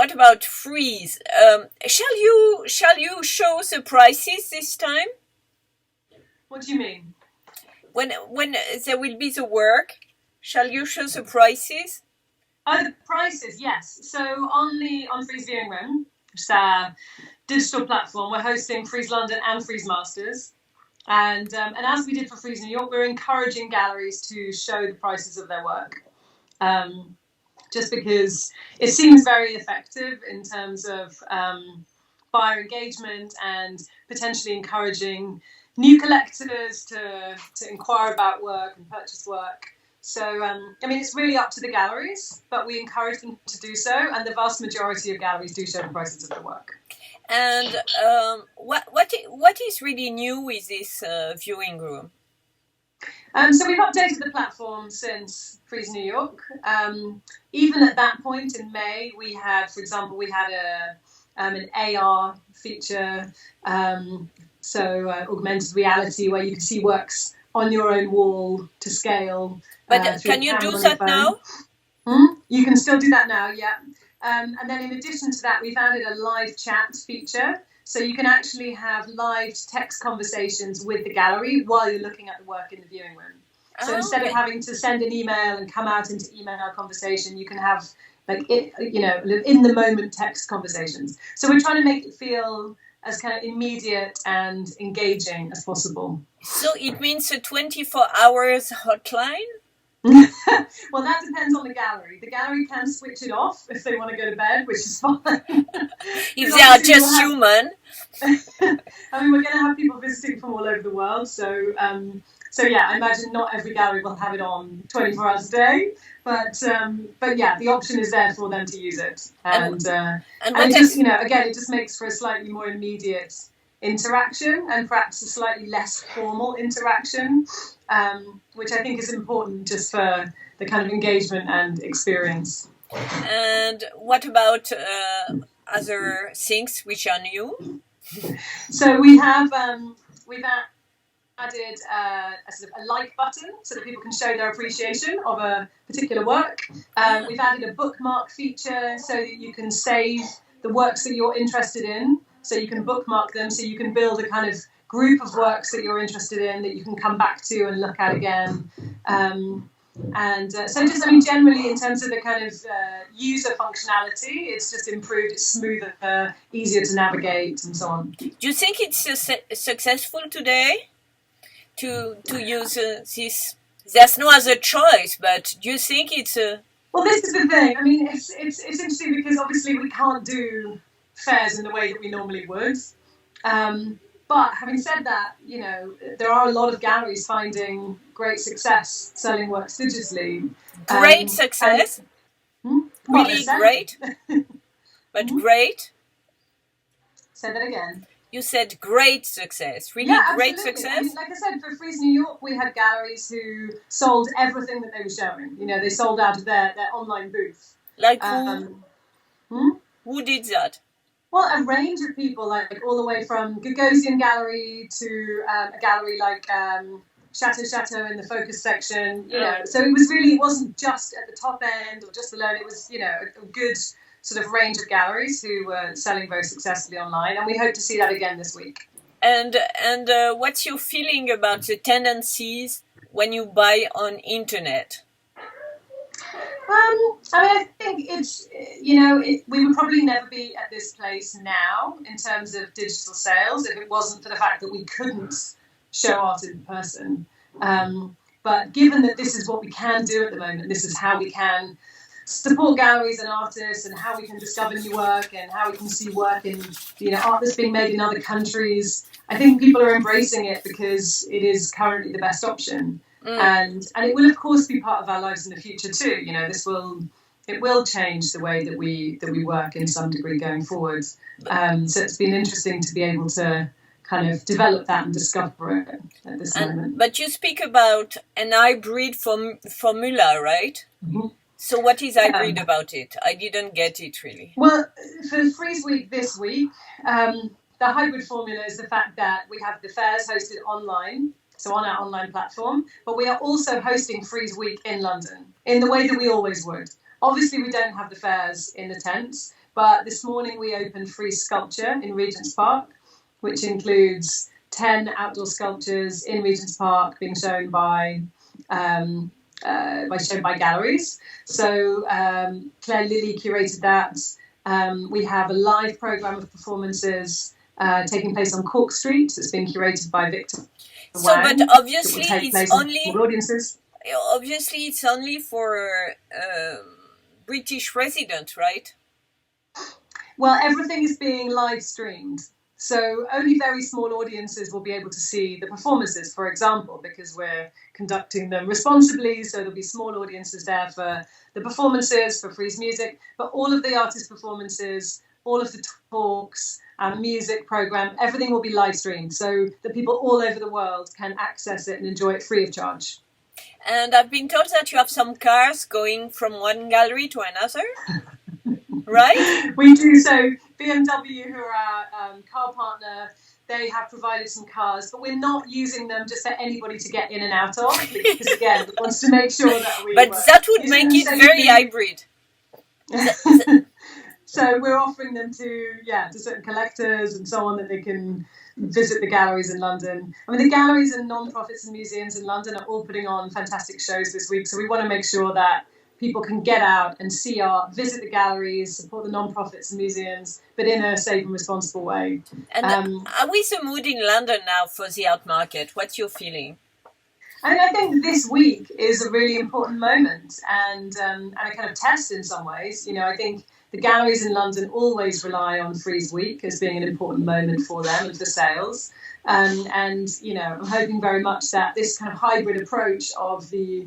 what about Frieze? Shall you show the prices this time? What do you mean? When there will be the work, shall you show the prices? Oh, the prices, yes. So on Frieze Viewing Room, which is our digital platform, we're hosting Frieze London and Frieze Masters. And as we did for Frieze New York, we're encouraging galleries to show the prices of their work. Just because it seems very effective in terms of buyer engagement and potentially encouraging new collectors to inquire about work and purchase work. So, I mean, it's really up to the galleries, but we encourage them to do so, and the vast majority of galleries do show the prices of their work. And what is really new with this viewing room? So we've updated the platform since Frieze New York. Even at that point in May, we had, for example, an AR feature, augmented reality, where you could see works on your own wall to scale. But can you do that now? You can still do that now, yeah. And then in addition to that, we've added a live chat feature. So you can actually have live text conversations with the gallery while you're looking at the work in the viewing room. So instead of having to send an email and come out into email conversation, you can have in the moment text conversations. So we're trying to make it feel as kind of immediate and engaging as possible. So it means a 24 hours hotline? Well, that depends on the gallery. The gallery can switch it off if they want to go to bed, which is fine. If they are just human. I mean, we're going to have people visiting from all over the world, so yeah, I imagine not every gallery will have it on 24 hours a day, but yeah, the option is there for them to use it, and it just, again, it just makes for a slightly more immediate interaction and perhaps a slightly less formal interaction, which I think is important just for the kind of engagement and experience. And what about other things which are new? So we've added a sort of a like button so that people can show their appreciation of a particular work. We've added a bookmark feature so that you can save the works that you're interested in. So you can bookmark them, so you can build a kind of group of works that you're interested in that you can come back to and look at again. So just, I mean, generally in terms of the kind of user functionality, it's just improved, it's smoother, easier to navigate and so on. Do you think it's successful today to use this? There's no other choice, but do you think it's a... Well, this is the thing. I mean, it's interesting because obviously we can't do fairs in the way that we normally would. But having said that, there are a lot of galleries finding great success selling works digitally. Great success? Really great? But great? Say that again. You said great success. Really great success? I mean, like I said, for Frieze New York, we had galleries who sold everything that they were showing. They sold out of their online booth. Like who? Who did that? Well, a range of people, like all the way from Gagosian Gallery to a gallery like Chateau in the focus section. So it wasn't just at the top end or just below. It was a good sort of range of galleries who were selling very successfully online, and we hope to see that again this week. And what's your feeling about the tendencies when you buy on internet? I think it's, we would probably never be at this place now in terms of digital sales if it wasn't for the fact that we couldn't show art in person. But given that this is what we can do at the moment, this is how we can support galleries and artists and how we can discover new work and how we can see work in, art that's being made in other countries, I think people are embracing it because it is currently the best option. And it will of course be part of our lives in the future too. It will change the way that we work in some degree going forward. So it's been interesting to be able to kind of develop that and discover it at this moment. But you speak about an hybrid formula, right? Mm-hmm. So what is hybrid about it? I didn't get it really. Well, for Frieze Week this week, the hybrid formula is the fact that we have the fairs hosted online, so on our online platform, but we are also hosting Frieze Week in London in the way that we always would. Obviously, we don't have the fairs in the tents, But this morning we opened Frieze Sculpture in Regent's Park, which includes 10 outdoor sculptures in Regent's Park being shown by galleries. So Claire Lilly curated that. We have a live program of performances taking place on Cork Street. It's being curated by Victor Wang. But obviously it's only for British residents, right? Well, everything is being live streamed. So only very small audiences will be able to see the performances, for example, because we're conducting them responsibly. So there'll be small audiences there for the performances, for Frieze music, but all of the artist performances, all of the talks, music program, everything will be live streamed so that people all over the world can access it and enjoy it free of charge. And I've been told that you have some cars going from one gallery to another. Right? We do. So BMW, who are our car partner, they have provided some cars, but we're not using them just for anybody to get in and out of, because again, it wants to make sure that we. But that would make it very hybrid. So we're offering them to certain collectors and so on, that they can visit the galleries in London. I mean, the galleries and non-profits and museums in London are all putting on fantastic shows this week, so we want to make sure that people can get out and see art, visit the galleries, support the non-profits and museums, but in a safe and responsible way. And how is the mood in London now for the art market? What's your feeling? I think this week is a really important moment and a kind of test in some ways. You know, I think the galleries in London always rely on Frieze Week as being an important moment for them and for sales. And you know, I'm hoping very much that this kind of hybrid approach of the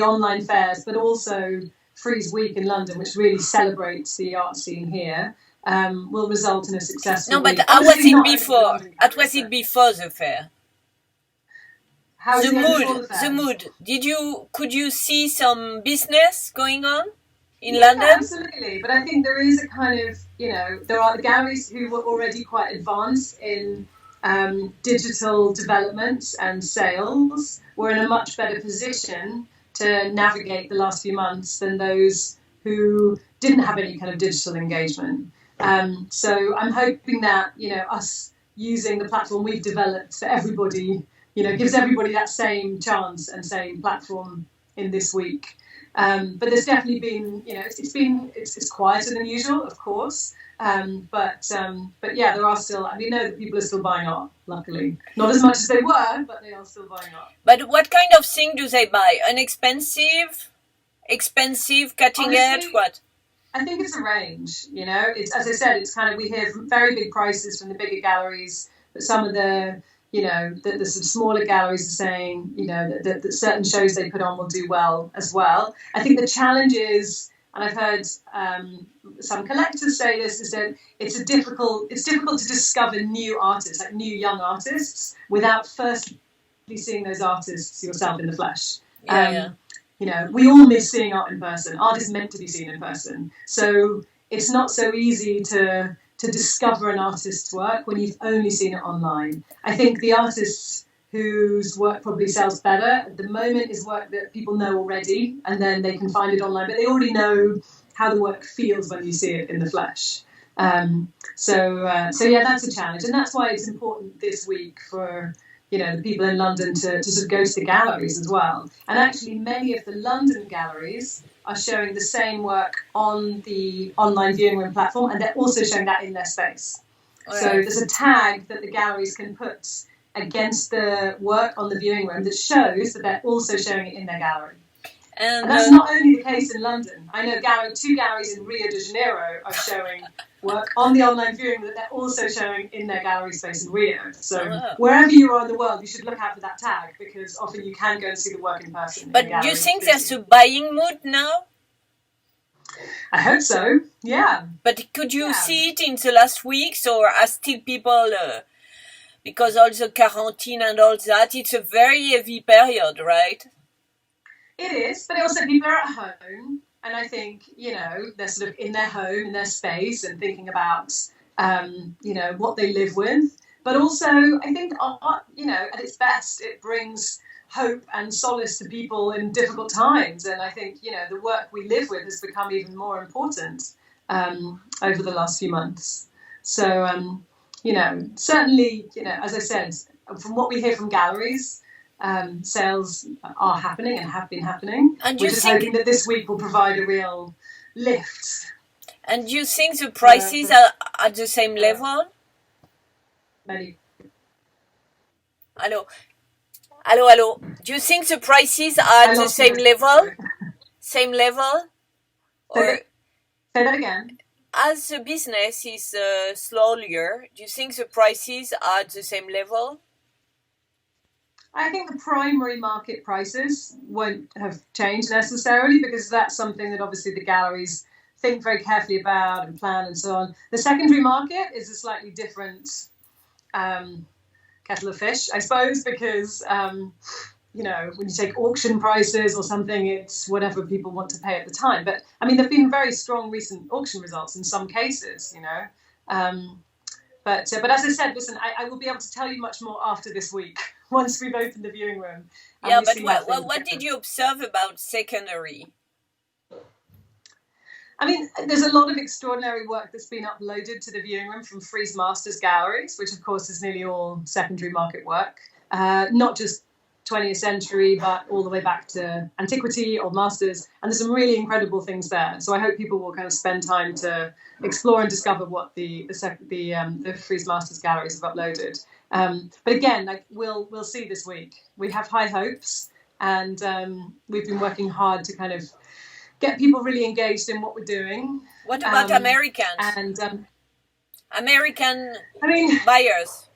online fairs, but also Frieze Week in London, which really celebrates the art scene here, will result in a successful week. How was it before? What was it before the fair? The mood. Could you see some business going on in London? Absolutely. But I think there is a kind of, there are the galleries who were already quite advanced in digital developments and sales. Were in a much better position to navigate the last few months than those who didn't have any kind of digital engagement. So I'm hoping that, us using the platform we've developed for everybody, gives everybody that same chance and same platform in this week. But there's definitely been, it's quieter than usual, of course. But yeah, there are still, we know that people are still buying art, luckily. Not as much as they were, but they are still buying art. But what kind of thing do they buy? Expensive, cutting edge, what? I think it's a range, It's, as I said, it's kind of, we hear very big prices from the bigger galleries, but some of the sort of smaller galleries are saying, that certain shows they put on will do well as well. I think the challenge is, and I've heard some collectors say this, is that it's difficult to discover new artists, like new young artists, without first seeing those artists yourself in the flesh. We all miss seeing art in person. Art is meant to be seen in person. So it's not so easy to discover an artist's work when you've only seen it online. I think the artists whose work probably sells better at the moment is work that people know already, and then they can find it online, but they already know how the work feels when you see it in the flesh. So that's a challenge, and that's why it's important this week for the people in London to sort of go to the galleries as well. And actually, many of the London galleries are showing the same work on the online viewing room platform, and they're also showing that in their space. Right. So there's a tag that the galleries can put against the work on the viewing room that shows that they're also showing it in their gallery. And that's not only the case in London. I know two galleries in Rio de Janeiro are showing work on the online viewing that they're also showing in their gallery space in Rio. So wherever you are in the world, you should look out for that tag, because often you can go and see the work in person. But do you think there's a buying mood now? I hope so, yeah. But could you see it in the last weeks, or are still people... because all the quarantine and all that, it's a very heavy period, right? It is, but also people are at home, and I think, they're sort of in their home, in their space, and thinking about, what they live with. But also, I think art, at its best, it brings hope and solace to people in difficult times. And I think, the work we live with has become even more important. over the last few months. So, certainly, as I said, from what we hear from galleries, sales are happening and have been happening. And we're just hoping that this week will provide a real lift. And do you think the prices are at the same level? Maybe. Hello. Do you think the prices are at the same level? Same level? Or say that again. As the business is slower, do you think the prices are at the same level? I think the primary market prices won't have changed necessarily, because that's something that obviously the galleries think very carefully about and plan and so on. The secondary market is a slightly different kettle of fish, I suppose, because when you take auction prices or something, it's whatever people want to pay at the time. But I mean, there've been very strong recent auction results in some cases, But as I said, listen, I will be able to tell you much more after this week, once we've opened the viewing room. Yeah, but what did you observe about secondary? I mean, there's a lot of extraordinary work that's been uploaded to the viewing room from Frieze Masters galleries, which of course is nearly all secondary market work, not just 20th century, but all the way back to antiquity, old masters, and there's some really incredible things there. So I hope people will kind of spend time to explore and discover what the Frieze Masters galleries have uploaded. But again, we'll see this week. We have high hopes, and we've been working hard to kind of get people really engaged in what we're doing. What about Americans? And American buyers?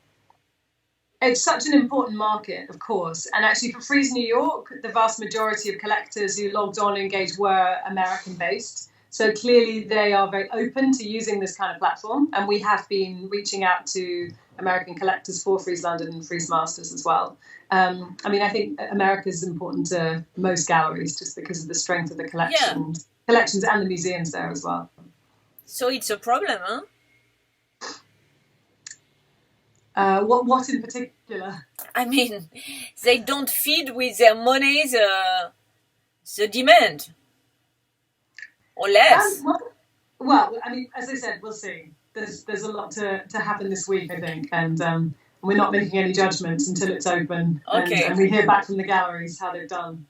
It's such an important market, of course. And actually for Frieze New York, the vast majority of collectors who logged on and engaged were American-based. So clearly they are very open to using this kind of platform. And we have been reaching out to American collectors for Frieze London and Frieze Masters as well. I think America is important to most galleries just because of the strength of the collections and the museums there as well. So it's a problem, huh? What in particular? I mean, they don't feed with their money the demand, or less. As I said, we'll see. There's a lot to happen this week, I think, and we're not making any judgments until it's open. Okay. And we hear back from the galleries how they've done.